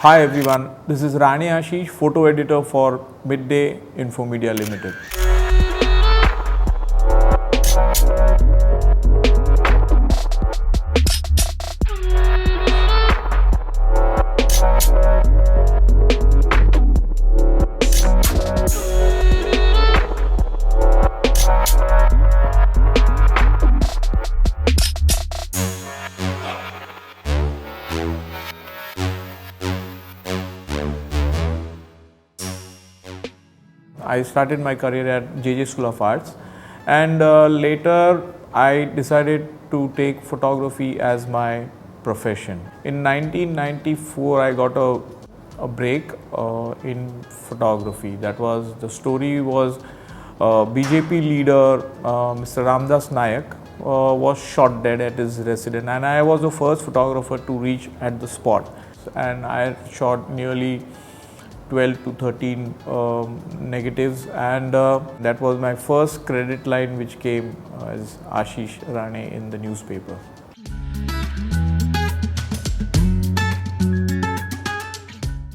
Hi everyone, this is Rani Ashish, photo editor for Midday Infomedia Limited. I started my career at JJ School of Arts, and later I decided to take photography as my profession. In 1994, I got a break in photography. The story was BJP leader Mr. Ramdas Nayak was shot dead at his residence, and I was the first photographer to reach at the spot, and I shot nearly 12 to 13 negatives, and that was my first credit line, which came as Ashish Rane in the newspaper.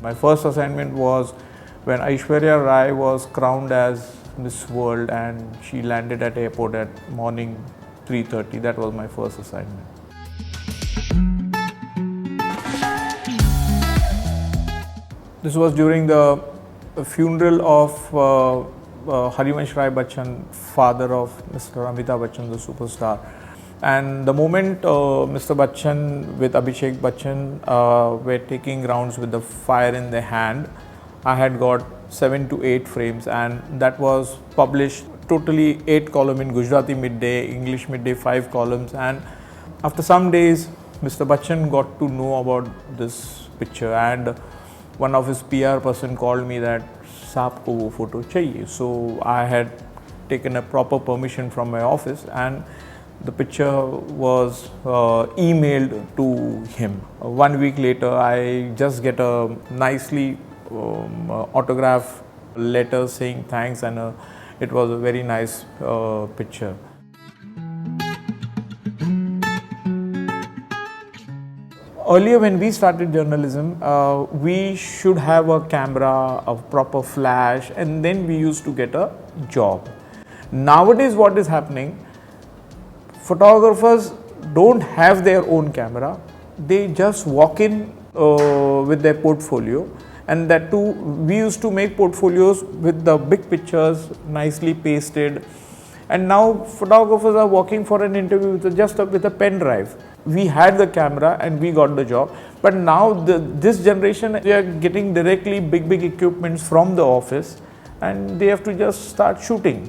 My first assignment was when Aishwarya Rai was crowned as Miss World, and she landed at airport at morning 3:30. That was my first assignment. This was during the funeral of Harivansh Rai Bachchan, father of Mr. Amitabh Bachchan, the superstar. And the moment Mr. Bachchan with Abhishek Bachchan were taking rounds with the fire in their hand, I had got 7 to 8 frames, and that was published totally 8 columns in Gujarati Midday, English Midday 5 columns. And after some days, Mr. Bachchan got to know about this picture, and one of his PR person called me that साहब को वो photo चाहिए. So I had taken a proper permission from my office, and the picture was emailed to him. 1 week later, I just get a nicely autograph letter saying thanks, and it was a very nice picture. Earlier, when we started journalism, we should have a camera, a proper flash, and then we used to get a job. Nowadays, what is happening? Photographers don't have their own camera. They just walk in with their portfolio, and that too, we used to make portfolios with the big pictures nicely pasted. And now photographers are walking for an interview with a pen drive. We had the camera and we got the job, but now this generation, they are getting directly big equipments from the office, and they have to just start shooting.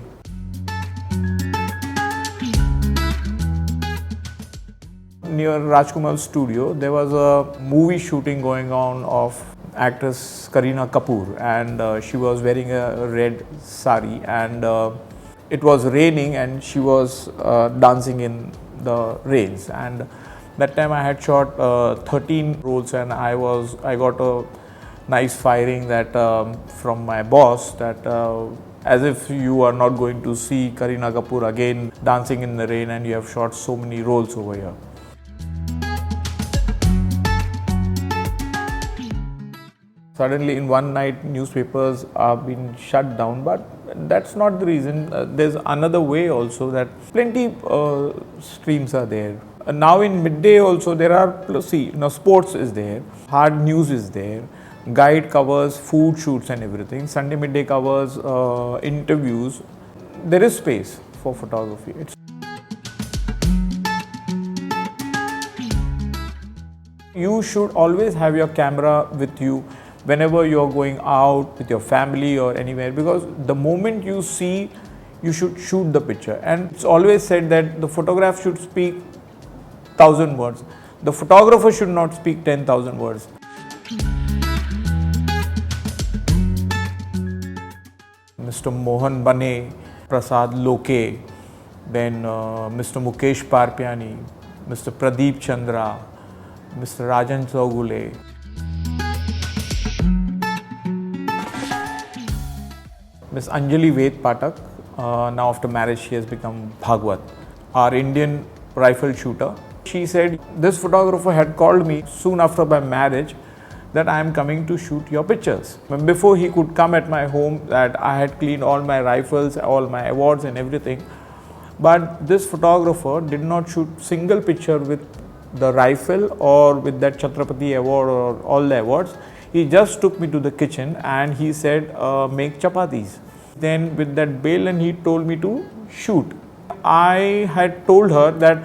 Near Rajkumar's studio, there was a movie shooting going on of actress Kareena Kapoor, and she was wearing a red sari, and it was raining, and she was dancing in the rains. And that time I had shot 13 rolls, and I got a nice firing that from my boss that as if you are not going to see Kareena Kapoor again dancing in the rain, and you have shot so many rolls over here. Suddenly in one night, newspapers are being shut down, but that's not the reason. There's another way also, that plenty streams are there. Now in Midday also there are, sports is there, hard news is there, guide covers food shoots and everything. Sunday Midday covers interviews. There is space for photography. You should always have your camera with you whenever you're going out with your family or anywhere, because the moment you see, you should shoot the picture. And it's always said that the photograph should speak 1,000 words. The photographer should not speak 10,000 words. Mr. Mohan Bane, Prasad Loke, then Mr. Mukesh Parpiani, Mr. Pradeep Chandra, Mr. Rajan Chaugule. Ms. Anjali Ved Patak, now after marriage she has become Bhagwat, our Indian rifle shooter. She said this photographer had called me soon after my marriage that I am coming to shoot your pictures. Before he could come at my home, that I had cleaned all my rifles, all my awards and everything. But this photographer did not shoot single picture with the rifle or with that Chhatrapati award or all the awards. He just took me to the kitchen and he said, make chapatis. Then with that bail, and he told me to shoot. I had told her that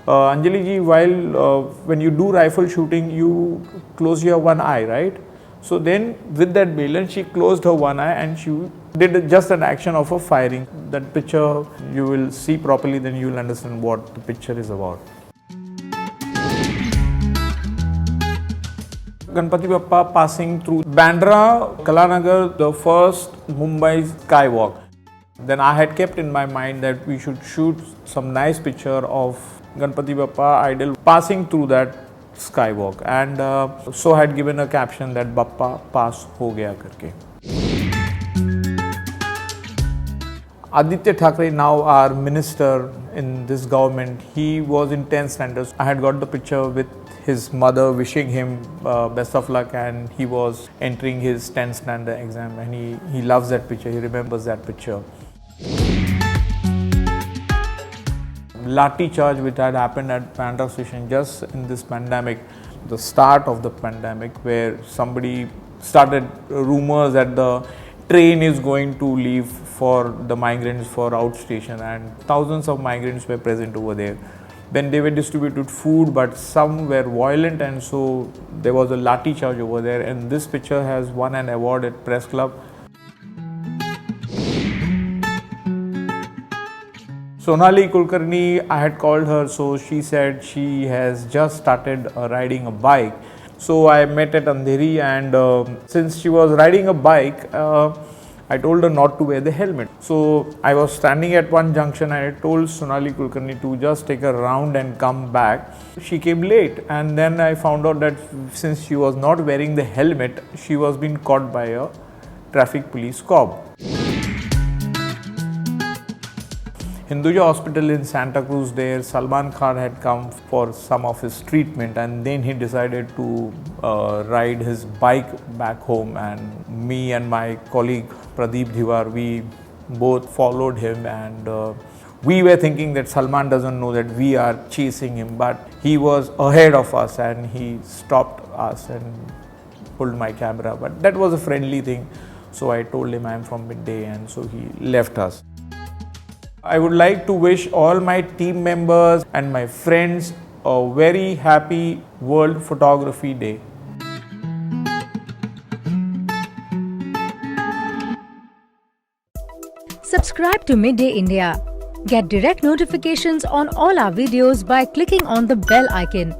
Anjali ji, while when you do rifle shooting, you close your one eye, right? So then with that bail, she closed her one eye and she did just an action of a firing. That picture you will see properly, then you will understand what the picture is about. Ganpati Bappa passing through Bandra, Kalanagar, the first Mumbai skywalk. Then I had kept in my mind that we should shoot some nice picture of Ganpati Bappa idol passing through that skywalk, and so I had given a caption that Bappa pass ho gaya karke. Aditya Thackeray, now our minister in this government, he was in 10th standard. I had got the picture with his mother wishing him best of luck, and he was entering his 10th standard exam, and he loves that picture, he remembers that picture. Lathi charge which had happened at Bandra station just in this pandemic, the start of the pandemic, where somebody started rumors that the train is going to leave for the migrants for outstation, and thousands of migrants were present over there. Then they were distributed food, but some were violent, and so there was a lathi charge over there, and this picture has won an award at Press Club. Sonali Kulkarni, I had called her, so she said she has just started riding a bike. So I met at Andheri, and since she was riding a bike, I told her not to wear the helmet. So I was standing at one junction and I told Sonali Kulkarni to just take a round and come back. She came late, and then I found out that since she was not wearing the helmet, she was being caught by a traffic police cop. Hinduja Hospital in Santa Cruz, there Salman Khan had come for some of his treatment, and then he decided to ride his bike back home, and me and my colleague Pradeep Dhiwar, we both followed him, and we were thinking that Salman doesn't know that we are chasing him, but he was ahead of us and he stopped us and pulled my camera. But that was a friendly thing, so I told him I am from Midday, and so he left us. I would like to wish all my team members and my friends a very happy World Photography Day. Subscribe to Midday India. Get direct notifications on all our videos by clicking on the bell icon.